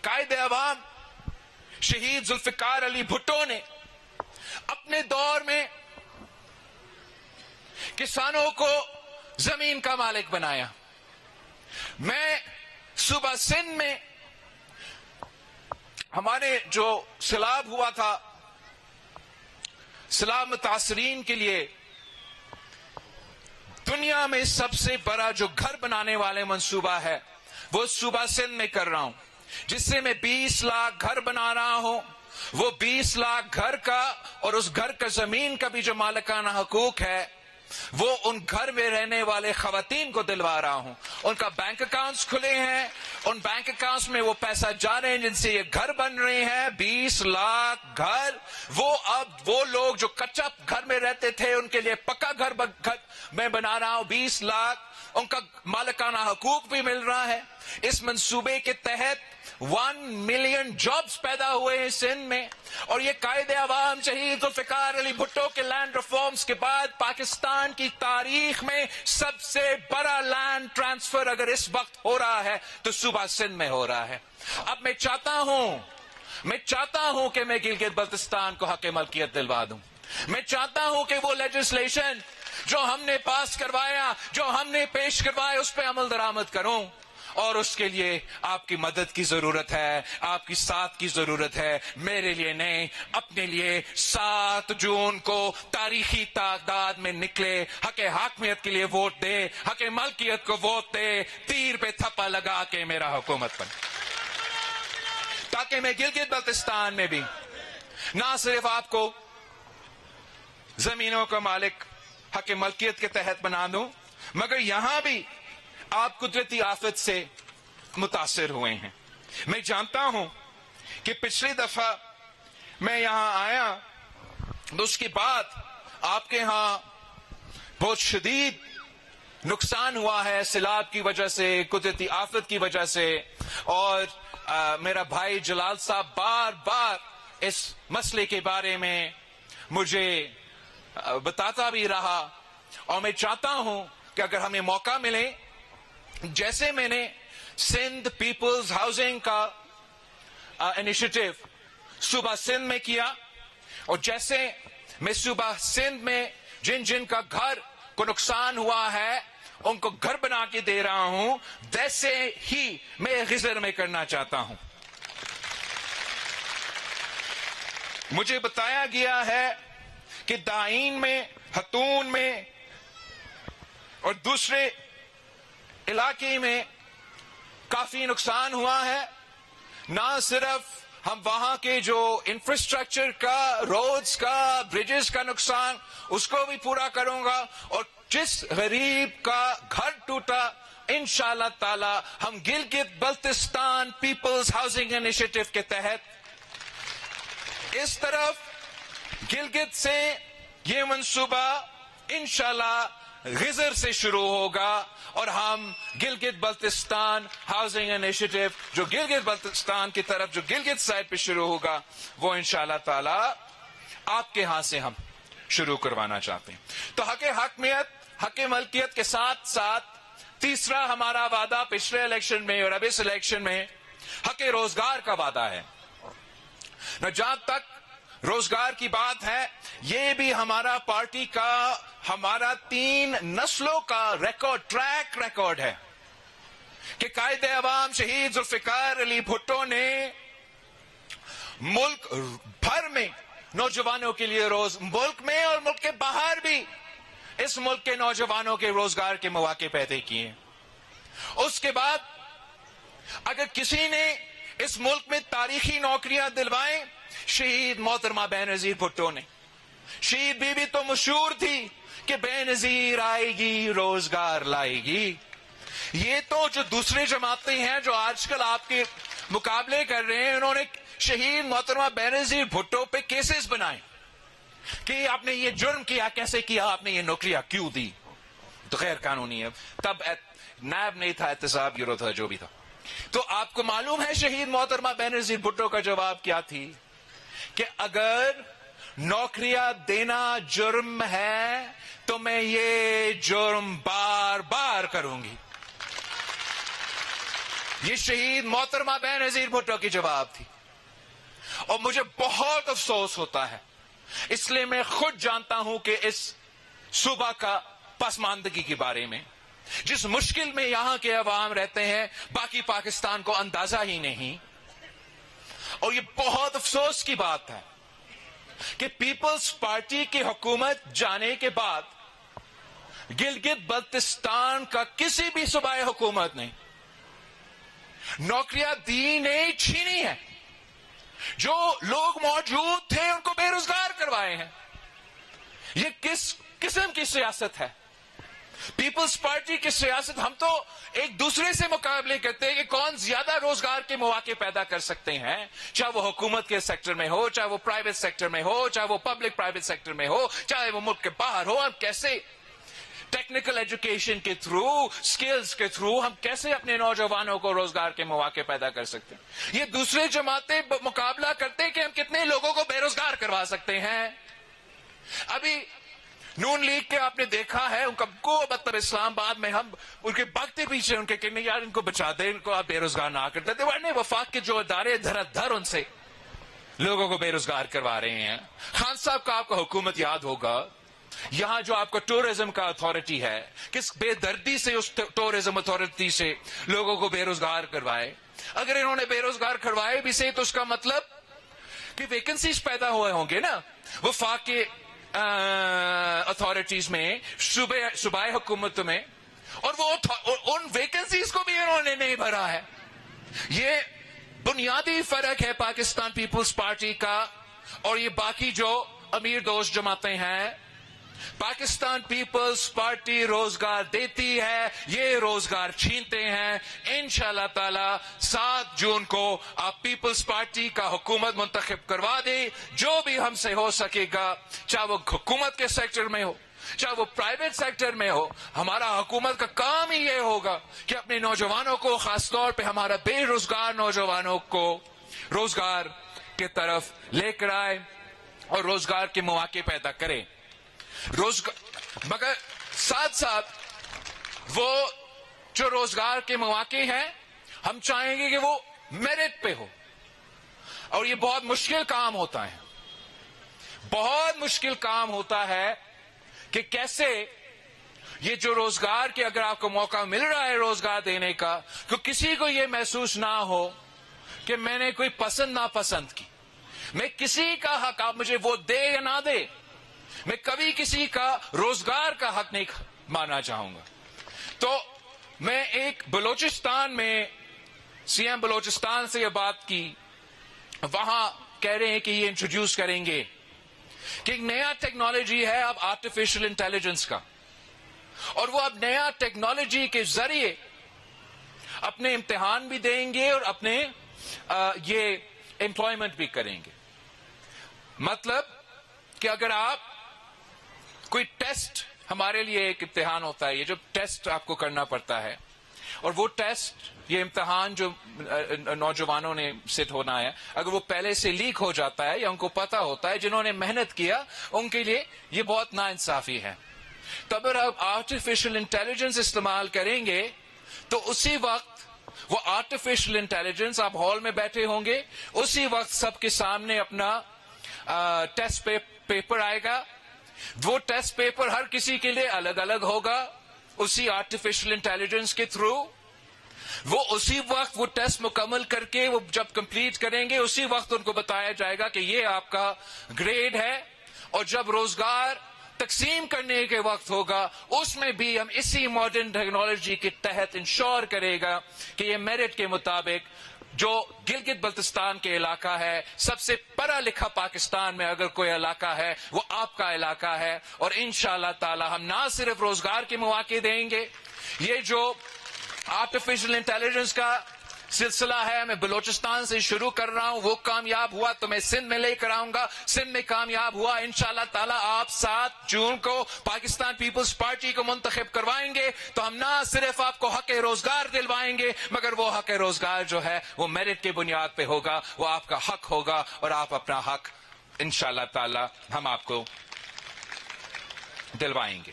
قائد عوام شہید ذوالفقار علی بھٹو نے اپنے دور میں کسانوں کو زمین کا مالک بنایا. میں صوبہ سندھ میں ہمارے جو سیلاب ہوا تھا، سیلاب متاثرین کے لیے دنیا میں سب سے بڑا جو گھر بنانے والے منصوبہ ہے وہ صوبہ سندھ میں کر رہا ہوں، جس سے میں 20 لاکھ گھر بنا رہا ہوں. وہ 20 لاکھ گھر کا اور اس گھر کا زمین کا بھی جو مالکانہ حقوق ہے وہ ان گھر میں رہنے والے خواتین کو دلوا رہا ہوں. ان کا بینک اکاؤنٹس کھلے ہیں، ان بینک اکاؤنٹس میں وہ پیسہ جا رہے ہیں جن سے یہ گھر بن رہے ہیں. 20 لاکھ گھر، وہ اب وہ لوگ جو کچا گھر میں رہتے تھے ان کے لیے پکا گھر میں بنا رہا ہوں. 20 لاکھ ان کا مالکانہ حقوق بھی مل رہا ہے. اس منصوبے کے تحت 1 ملین جابز پیدا ہوئے ہیں سندھ میں، اور یہ قائد عوام شہید ذوالفقار علی بھٹو کے لینڈ ریفارمز کے بعد پاکستان کی تاریخ میں سب سے بڑا لینڈ ٹرانسفر اگر اس وقت ہو رہا ہے تو صوبہ سندھ میں ہو رہا ہے. اب میں چاہتا ہوں کہ میں گلگت بلتستان کو حق ملکیت دلوا دوں. میں چاہتا ہوں کہ وہ لیجسلیشن جو ہم نے پاس کروایا، جو ہم نے پیش کروایا، اس پہ عمل درآمد کروں. اور اس کے لیے آپ کی مدد کی ضرورت ہے، آپ کی ساتھ کی ضرورت ہے. میرے لیے نہیں، اپنے لیے 7 جون کو تاریخی تعداد میں نکلے، حق حاکمیت کے لیے ووٹ دے، حق ملکیت کو ووٹ دے، تیر پہ تھپا لگا کے میرا حکومت بنے، تاکہ میں گلگت بلتستان میں بھی نہ صرف آپ کو زمینوں کا مالک حق ملکیت کے تحت بنا دوں، مگر یہاں بھی آپ قدرتی آفت سے متاثر ہوئے ہیں. میں جانتا ہوں کہ پچھلی دفعہ میں یہاں آیا تو اس کے بعد آپ کے ہاں بہت شدید نقصان ہوا ہے سیلاب کی وجہ سے، قدرتی آفت کی وجہ سے. اور میرا بھائی جلال صاحب بار بار اس مسئلے کے بارے میں مجھے بتاتا بھی رہا. اور میں چاہتا ہوں کہ اگر ہمیں موقع ملے، جیسے میں نے سندھ پیپلز ہاؤسنگ کا انیشیٹو صوبہ سندھ میں کیا، اور جیسے میں صوبہ سندھ میں جن جن کا گھر کو نقصان ہوا ہے ان کو گھر بنا کے دے رہا ہوں، ویسے ہی میں غزر میں کرنا چاہتا ہوں. مجھے بتایا گیا ہے کہ دائین میں، ہتون میں اور دوسرے علاقے میں کافی نقصان ہوا ہے. نہ صرف ہم وہاں کے جو انفراسٹرکچر کا، روڈز کا، بریجز کا نقصان اس کو بھی پورا کروں گا، اور جس غریب کا گھر ٹوٹا انشاءاللہ تعالی ہم Gilgit Baltistan peoples housing initiative کے تحت اس طرف گلگت سے یہ منصوبہ انشاءاللہ غزر سے شروع ہوگا، اور ہم گلگت بلتستان ہاؤسنگ انیشیٹو جو گلگت بلتستان کی طرف، جو گلگت سائڈ پہ شروع ہوگا، وہ انشاءاللہ تعالی آپ کے ہاں سے ہم شروع کروانا چاہتے ہیں. تو حق حاکمیت، حق ملکیت کے ساتھ ساتھ تیسرا ہمارا وعدہ پچھلے الیکشن میں اور اب اس الیکشن میں حق روزگار کا وعدہ ہے. جہاں تک روزگار کی بات ہے، یہ بھی ہمارا پارٹی کا، ہمارا 3 نسلوں کا ٹریک ریکارڈ ہے کہ قائد عوام شہید ذوالفقار علی بھٹو نے ملک بھر میں نوجوانوں کے لیے ملک میں اور ملک کے باہر بھی اس ملک کے نوجوانوں کے روزگار کے مواقع پیدا کیے. اس کے بعد اگر کسی نے اس ملک میں تاریخی نوکریاں دلوائیں، شہید محترمہ بینظیر بھٹو نے. شہید بی بی تو مشہور تھی کہ بے نظیر آئے گی روزگار لائے گی. یہ تو جو دوسری جماعتیں ہیں جو آج کل آپ کے مقابلے کر رہے ہیں، انہوں نے شہید محترمہ بے نظیر بھٹو پہ کیسز بنائے کہ آپ نے یہ جرم کیا، کیسے کیا، آپ نے یہ نوکریاں کیوں دی. تو غیر قانونی ہے. تب نیب نہیں تھا، احتساب گروہ تھا، جو بھی تھا. تو آپ کو معلوم ہے شہید محترمہ بے نظیر بھٹو کا جواب کیا تھی کہ اگر نوکریاں دینا جرم ہے تو میں یہ جرم بار بار کروں گی. یہ شہید محترمہ بے نظیر بھٹو کی جواب تھی. اور مجھے بہت افسوس ہوتا ہے، اس لیے میں خود جانتا ہوں کہ اس صوبہ کا پسماندگی کے بارے میں جس مشکل میں یہاں کے عوام رہتے ہیں باقی پاکستان کو اندازہ ہی نہیں. اور یہ بہت افسوس کی بات ہے کہ پیپلز پارٹی کی حکومت جانے کے بعد گلگت بلتستان کا کسی بھی صوبائی حکومت نے نوکریاں دی نہیں، چھینی ہے. جو لوگ موجود تھے ان کو بے روزگار کروائے ہیں. یہ کس قسم کی سیاست ہے؟ پیپلز پارٹی کی سیاست، ہم تو ایک دوسرے سے مقابلے کرتے ہیں کہ کون زیادہ روزگار کے مواقع پیدا کر سکتے ہیں، چاہے وہ حکومت کے سیکٹر میں ہو، چاہے وہ پرائیویٹ سیکٹر میں ہو، چاہے وہ پبلک پرائیویٹ سیکٹر میں ہو، چاہے وہ ملک کے باہر ہو. ہم کیسے ٹیکنیکل ایجوکیشن کے تھرو، سکلز کے تھرو ہم کیسے اپنے نوجوانوں کو روزگار کے مواقع پیدا کر سکتے ہیں؟ یہ دوسرے جماعتیں مقابلہ کرتے ہیں کہ ہم کتنے لوگوں کو بے روزگار کروا سکتے ہیں. ابھی نون لیگ کے آپ نے دیکھا ہے، ان کو مطلب اسلام آباد میں ہم ان کے بھگتے پیچھے ان کے کہنے یار ان کو بچا دیں، ان کو آپ بے روزگار نہ کرتے تھے، ورنہ وفاق کے جو ادارے دھر ان سے لوگوں کو بے روزگار کروا رہے ہیں. خان صاحب کا آپ کو حکومت یاد ہوگا، یہاں جو آپ کا ٹورزم کا اتھارٹی ہے، کس بے دردی سے اس ٹورزم اتھارٹی سے لوگوں کو بے روزگار کروائے. اگر انہوں نے بے روزگار کروائے بھی سے تو اس کا مطلب کہ ویکنسیز پیدا ہوئے ہوں گے نا وفاق کے اتھارٹیز میں، صوبائی حکومت میں، اور وہ ان ویکنسیز کو بھی انہوں نے نہیں بھرا ہے. یہ بنیادی فرق ہے پاکستان پیپلز پارٹی کا اور یہ باقی جو امیر دوست جماعتیں ہیں. پاکستان پیپلز پارٹی روزگار دیتی ہے، یہ روزگار چھینتے ہیں. انشاءاللہ تعالی 7 جون کو آپ پیپلز پارٹی کا حکومت منتخب کروا دیں. جو بھی ہم سے ہو سکے گا، چاہے وہ حکومت کے سیکٹر میں ہو، چاہے وہ پرائیویٹ سیکٹر میں ہو، ہمارا حکومت کا کام ہی یہ ہوگا کہ اپنے نوجوانوں کو، خاص طور پہ ہمارا بے روزگار نوجوانوں کو روزگار کی طرف لے کر آئے اور روزگار کے مواقع پیدا کرے. مگر ساتھ ساتھ وہ جو روزگار کے مواقع ہیں ہم چاہیں گے کہ وہ میرٹ پہ ہو. اور یہ بہت مشکل کام ہوتا ہے، بہت مشکل کام ہوتا ہے کہ کیسے یہ جو روزگار کے اگر آپ کو موقع مل رہا ہے روزگار دینے کا، تو کسی کو یہ محسوس نہ ہو کہ میں نے کوئی پسند ناپسند کی. میں کسی کا حق، آپ مجھے ووٹ دے یا نہ دے، میں کبھی کسی کا روزگار کا حق نہیں ماننا چاہوں گا. تو میں ایک بلوچستان میں سی ایم بلوچستان سے یہ بات کی، وہاں کہہ رہے ہیں کہ یہ انٹروڈیوس کریں گے کہ ایک نیا ٹیکنالوجی ہے اب آرٹیفیشل انٹیلیجنس کا، اور وہ اب نیا ٹیکنالوجی کے ذریعے اپنے امتحان بھی دیں گے اور اپنے یہ امپلائمنٹ بھی کریں گے. مطلب کہ اگر آپ کوئی ٹیسٹ، ہمارے لیے ایک امتحان ہوتا ہے، یہ جو ٹیسٹ آپ کو کرنا پڑتا ہے، اور وہ ٹیسٹ، یہ امتحان جو نوجوانوں نے سیٹ ہونا ہے، اگر وہ پہلے سے لیک ہو جاتا ہے یا ان کو پتا ہوتا ہے، جنہوں نے محنت کیا ان کے لیے یہ بہت ناانصافی ہے. تو اگر آپ آرٹیفیشل انٹیلیجنس استعمال کریں گے تو اسی وقت وہ آرٹیفیشل انٹیلیجنس، آپ ہال میں بیٹھے ہوں گے، اسی وقت سب کے سامنے اپنا ٹیسٹ پیپر آئے گا. وہ ٹیسٹ پیپر ہر کسی کے لیے الگ الگ ہوگا اسی آرٹیفیشل انٹیلیجنس کے تھرو. وہ اسی وقت وہ ٹیسٹ مکمل کر کے وہ جب کمپلیٹ کریں گے اسی وقت ان کو بتایا جائے گا کہ یہ آپ کا گریڈ ہے. اور جب روزگار تقسیم کرنے کے وقت ہوگا اس میں بھی ہم اسی ماڈرن ٹیکنالوجی کے تحت انشور کرے گا کہ یہ میرٹ کے مطابق جو گلگت بلتستان کے علاقہ ہے، سب سے پڑھا لکھا پاکستان میں اگر کوئی علاقہ ہے وہ آپ کا علاقہ ہے. اور انشاءاللہ تعالی ہم نہ صرف روزگار کے مواقع دیں گے، یہ جو آرٹیفیشل انٹیلیجنس کا سلسلہ ہے میں بلوچستان سے شروع کر رہا ہوں، وہ کامیاب ہوا تو میں سندھ میں لے کر آؤں گا، سندھ میں کامیاب ہوا انشاءاللہ تعالی آپ 7 جون کو پاکستان پیپلز پارٹی کو منتخب کروائیں گے تو ہم نہ صرف آپ کو حق روزگار دلوائیں گے، مگر وہ حق روزگار جو ہے وہ میرٹ کی بنیاد پہ ہوگا، وہ آپ کا حق ہوگا اور آپ اپنا حق انشاءاللہ تعالی ہم آپ کو دلوائیں گے.